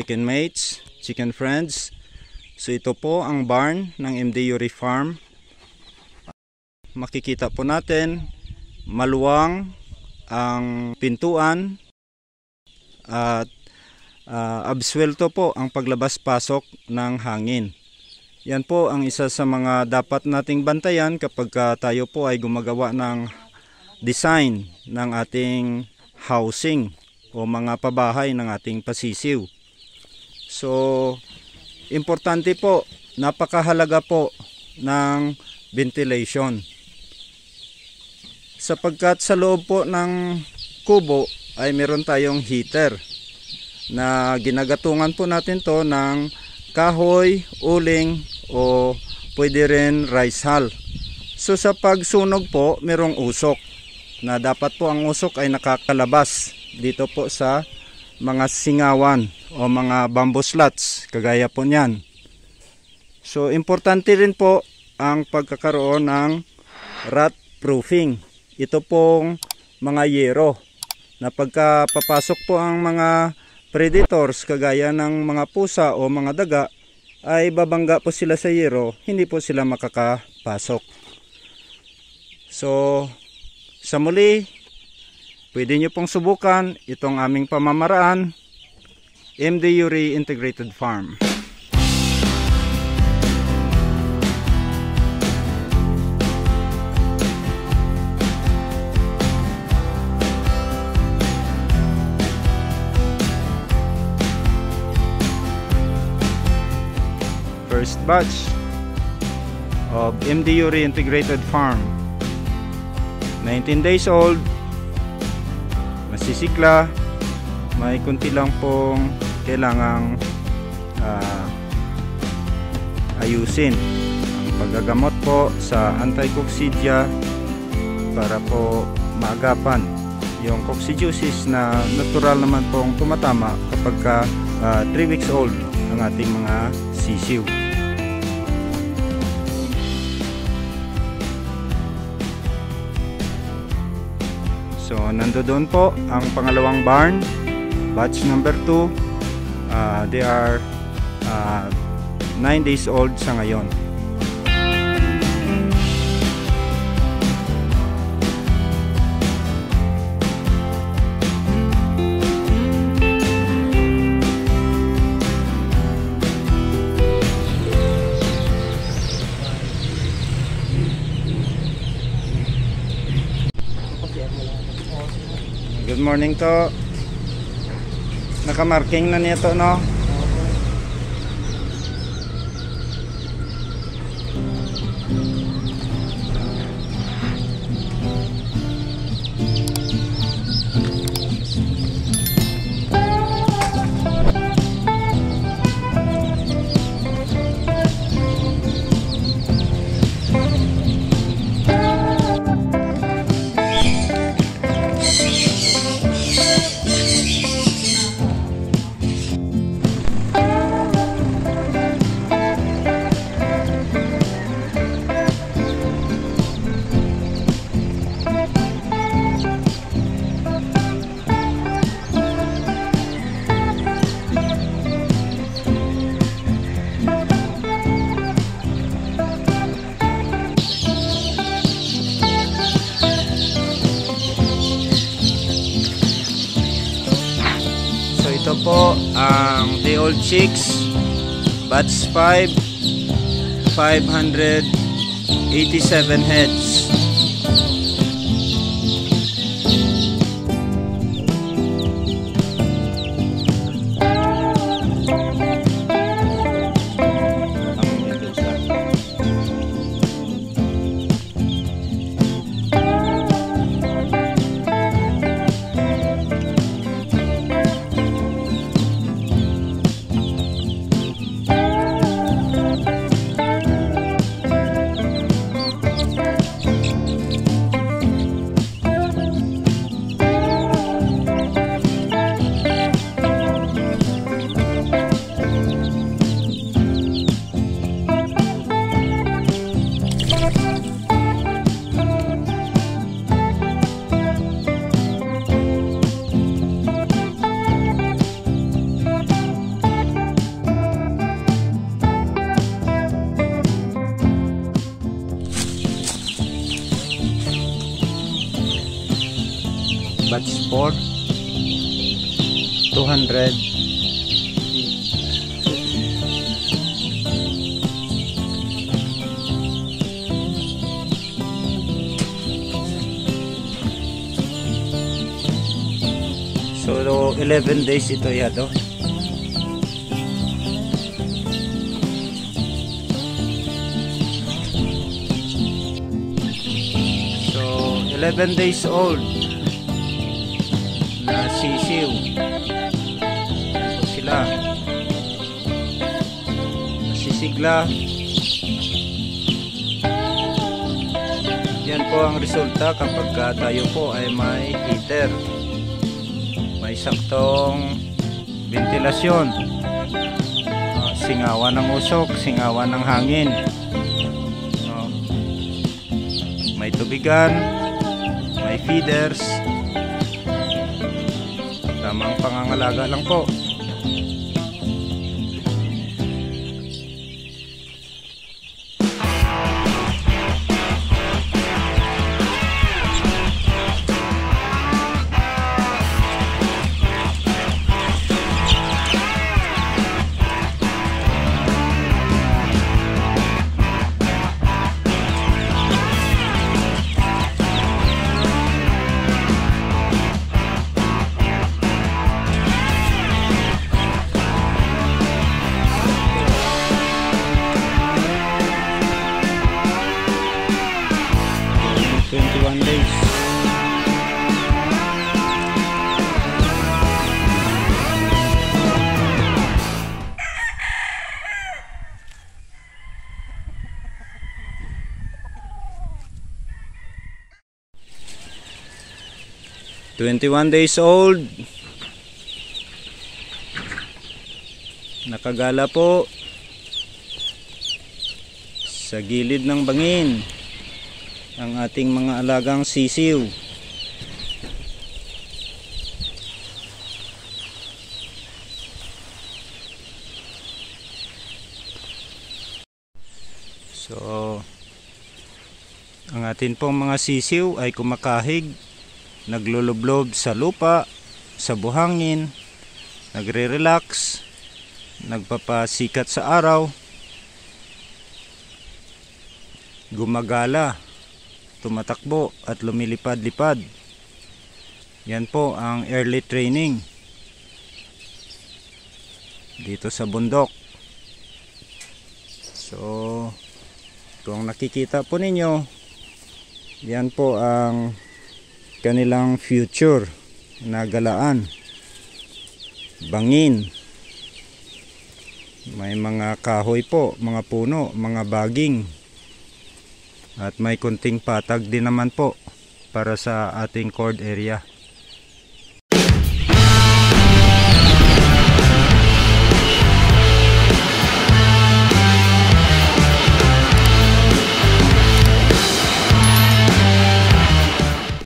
chicken mates, chicken friends. So ito po ang barn ng MD Uri Farm. Makikita po natin maluwang ang pintuan at absuelto po ang paglabas-pasok ng hangin. Yan po ang isa sa mga dapat nating bantayan kapag tayo po ay gumagawa ng design ng ating housing o mga pabahay ng ating pasisiw. So, importante po, napakahalaga po ng ventilation. Sapagkat sa loob po ng kubo ay meron tayong heater na ginagatungan po natin to ng kahoy, uling o pwede rin rice hull. So sa pagsunog po merong usok na dapat po ang usok ay nakakalabas dito po sa mga singawan o mga bamboo slats kagaya po niyan. So importante rin po ang pagkakaroon ng rat proofing. Ito pong mga yero na pagka papasok po ang mga predators kagaya ng mga pusa o mga daga ay babangga po sila sa yero, hindi po sila makakapasok. So sa muli, pwede nyo pong subukan itong aming pamamaraan, MD Uri Integrated Farm. First batch of MD Uri Integrated Farm. 19 days old, masisikla, may kunti lang pong kailangang ayusin. Ang paggagamot po sa anti-coccidia para po maagapan yung coccidiosis na natural naman pong tumatama kapag 3 weeks old ang ating mga sisiw. So nandoon po ang pangalawang barn, batch number 2. They are 9 days old sa ngayon. Good morning to. Nakamarking na niya to, no? Ito po ang day old chicks, batch 5, 587 heads. hatch 4, 200. So 11 days ito yado. So 11 days old na sisiw. Ito sila. Nasisigla. Yan po ang resulta kapag tayo po ay may heater. May saktong ventilasyon, singawan ng usok, singawan ng hangin, may tubigan, may feeders, tamang pangangalaga lang po. Days old, nakagala po sa gilid ng bangin ang ating mga alagang sisiw. So ang atin pong mga sisiw ay kumakahig, naglulublob sa lupa, sa buhangin, nagre-relax, nagpapasikat sa araw, gumagala, tumatakbo at lumilipad-lipad. Yan po ang early training dito sa bundok. So kung nakikita po ninyo, yan po ang kanilang future na galaan. Bangin, may mga kahoy po, mga puno, mga baging, at may kunting patag din naman po para sa ating cord area.